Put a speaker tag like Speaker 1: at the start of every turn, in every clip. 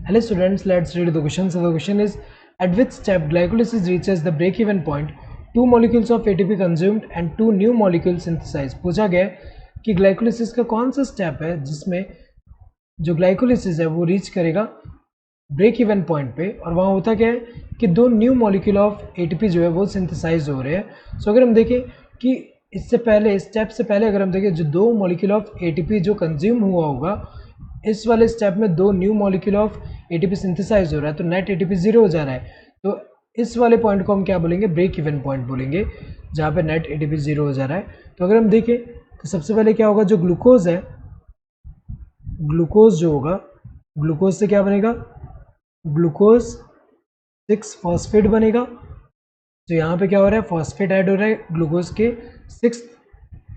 Speaker 1: Hello students, let's read the question. So the question is, at which step glycolysis reaches the break-even point? 2 molecules of ATP consumed and 2 new molecules synthesized. पूछा गया है कि glycolysis का कौन सा step है जिसमें जो ग्लाइकोलिसिस है वो रीच करेगा ब्रेक इवन पॉइंट पे, और वहाँ होता क्या है कि 2 न्यू मॉलिक्यूल ऑफ एटीपी जो है वो सिंथेसाइज हो रहे हैं. सो अगर हम देखें कि इससे पहले स्टेप से पहले अगर हम देखें जो 2 मॉलिक्यूल ऑफ एटीपी जो कंज्यूम हुआ होगा, इस वाले स्टेप में 2 new molecule of ATP synthesise हो रहा है, तो नेट एटीपी 0 हो जा रहा है. तो इस वाले पॉइंट को हम क्या बोलेंगे? ब्रेक इवन पॉइंट बोलेंगे, जहाँ पे नेट एटीपी 0 हो जा रहा है. तो अगर हम देखें तो सबसे पहले क्या होगा, जो ग्लूकोज है, ग्लूकोज जो होगा, ग्लूकोज से क्या बनेगा? ग्लूकोज 6 फॉस्फेट बनेगा. तो यहाँ पे क्या हो रहा है? फॉस्फेट ऐड हो रहा है ग्लूकोज के 6th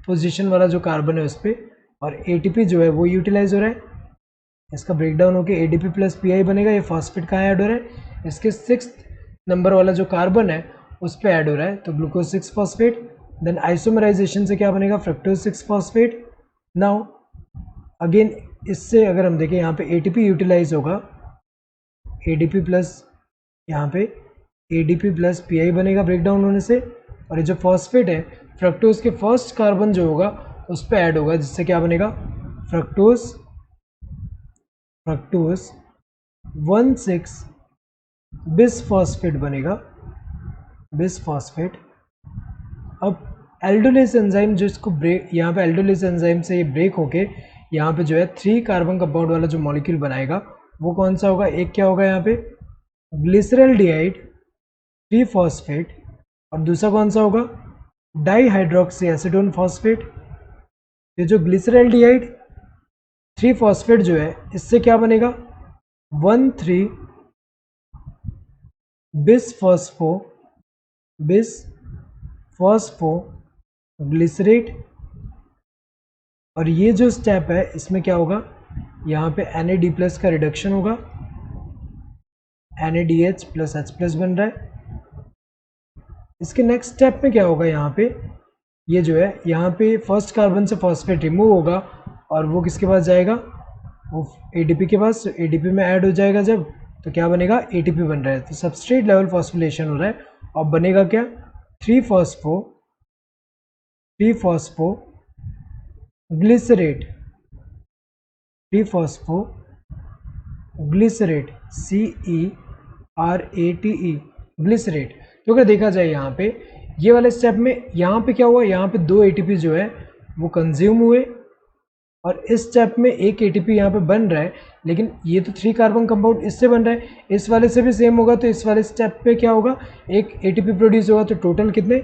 Speaker 1: पोजीशन वाला जो कार्बन है उस पर, और एटीपी जो है वो यूटिलाइज हो रहा है. इसका ब्रेकडाउन होकर एडीपी प्लस पीआई बनेगा. ये फॉस्फेट कहाँ ऐड हो रहा है? इसके 6th नंबर वाला जो कार्बन है उस पर ऐड हो रहा है, तो ग्लूकोज 6 फॉस्फेट. देन आइसोमराइजेशन से क्या बनेगा? Fructose 6 phosphate. नाउ अगेन इससे अगर हम देखें यहाँ पे एटीपी यूटिलाइज होगा, एडीपी प्लस यहाँ पे एडीपी प्लस पीआई बनेगा ब्रेकडाउन होने से, और ये जो फॉस्फेट है फ्रक्टोज के फर्स्ट कार्बन जो होगा उस पर ऐड होगा, जिससे क्या बनेगा? फ्रक्टोज 1,6 बिसफॉस्फेट बनेगा, बिसफॉस्फेट. अब एल्डोलेस एंजाइम जो इसको ब्रेक, यहाँ पे एल्डोलेस एंजाइम से ये ब्रेक होके यहाँ पे जो है 3 कार्बन कंपाउंड वाला जो मॉलिक्यूल बनाएगा वो कौन सा होगा? एक क्या होगा यहाँ पे? ग्लिसरल्डिहाइड 3 फॉस्फेट, और दूसरा कौन सा होगा? Dihydroxy acetone phosphate. ये जो ग्लिसरल्डिहाइड 3 फॉस्फेट जो है इससे क्या बनेगा? 1,3 बिसफॉस्फो ग्लिसरेट. और ये जो स्टेप है इसमें क्या होगा? यहाँ पे NAD+ का रिडक्शन होगा, NADH प्लस H प्लस बन रहा है. इसके नेक्स्ट स्टेप में क्या होगा? यहाँ पे ये जो है यहाँ पे फर्स्ट कार्बन से फॉस्फेट रिमूव होगा, और वो किसके पास जाएगा? वो एडीपी के पास. एडीपी में ऐड हो जाएगा जब, तो क्या बनेगा? एटीपी बन रहा है. तो सबस्ट्रेट लेवल फॉस्फोरिलेशन हो रहा है, और बनेगा क्या? 3 phospho glycerate, 3 phospho glycerate, CERATE glycerate. तो अगर देखा जाए यहाँ पे ये वाले स्टेप में यहाँ पे क्या हुआ? यहाँ पे 2 एटीपी जो है वो कंज्यूम हुए, और इस स्टेप में एक एटीपी यहाँ पे बन रहा है, लेकिन ये तो 3 कार्बन कंपाउंड इससे बन रहा है, इस वाले से भी सेम होगा. तो इस वाले स्टेप पे क्या होगा? एक एटीपी प्रोड्यूस होगा, तो टोटल कितने?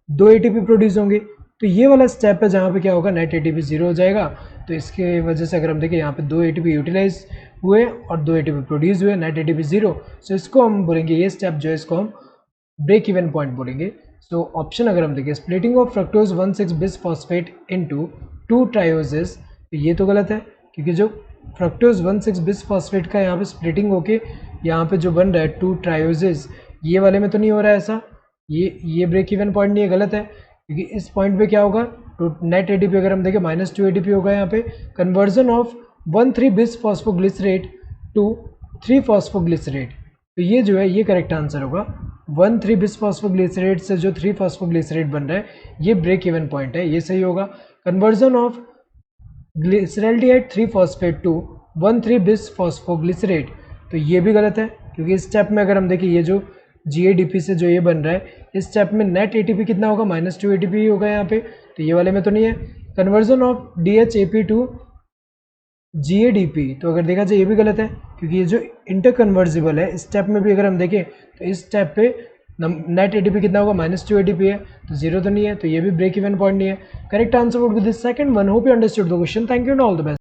Speaker 1: 2 एटीपी प्रोड्यूस होंगे. तो ये वाला स्टेप है जहाँ पे क्या होगा? नेट एटीपी 0 हो जाएगा. तो इसके वजह से अगर हम देखें यहाँ पे 2 एटीपी यूटिलाइज हुए और 2 एटीपी प्रोड्यूस हुए, नेट एटीपी 0. सो इसको हम बोलेंगे, ये स्टेप जो है इसको हम ब्रेक इवन पॉइंट बोलेंगे. सो ऑप्शन अगर हम देखें, splitting of fructose 1,6 bisphosphate into 2 ट्रायोजेस, तो ये तो गलत है, क्योंकि जो फ्रक्टोज 1,6 बिसफॉस्फेट का यहाँ पे स्प्लिटिंग होके यहाँ पे जो बन रहा है 2 ट्रायोजेस, ये वाले में तो नहीं हो रहा है ऐसा. ये ब्रेक इवन पॉइंट नहीं है, गलत है, क्योंकि इस पॉइंट पे क्या होगा? तो नेट एटीपी अगर हम देखें -2 एटीपी होगा यहाँ पे. Conversion of 1,3 bisphosphoglycerate to 3 phosphoglycerate, तो ये जो है ये करेक्ट आंसर होगा. 1,3 बिसफॉस्फोग्लिसरेट से जो 3 फॉस्फोग्लिसरेट बन रहा है ये ब्रेक इवन पॉइंट है, ये सही होगा. Conversion of glyceraldehyde 3 phosphate to 1,3 bisphosphoglycerate, तो ये भी गलत है, क्योंकि इस स्टेप में अगर हम देखें ये जो GADP से जो ये बन रहा है, इस स्टेप में नेट एटीपी कितना होगा? -2 एटीपी होगा यहाँ पे, तो ये वाले में तो नहीं है. Conversion of DHAP to GADP, तो अगर देखा जाए ये भी गलत है, क्योंकि ये जो इंटरकन्वर्जिबल है, इस स्टेप में भी अगर हम देखें तो इस स्टेप पे नेट एटीपी कितना होगा? -2 एटीपी है, तो 0 तो नहीं है, तो ये भी ब्रेक इवन पॉइंट नहीं है. Correct answer would be the second one. Hope you understood the question. Thank you and all the best.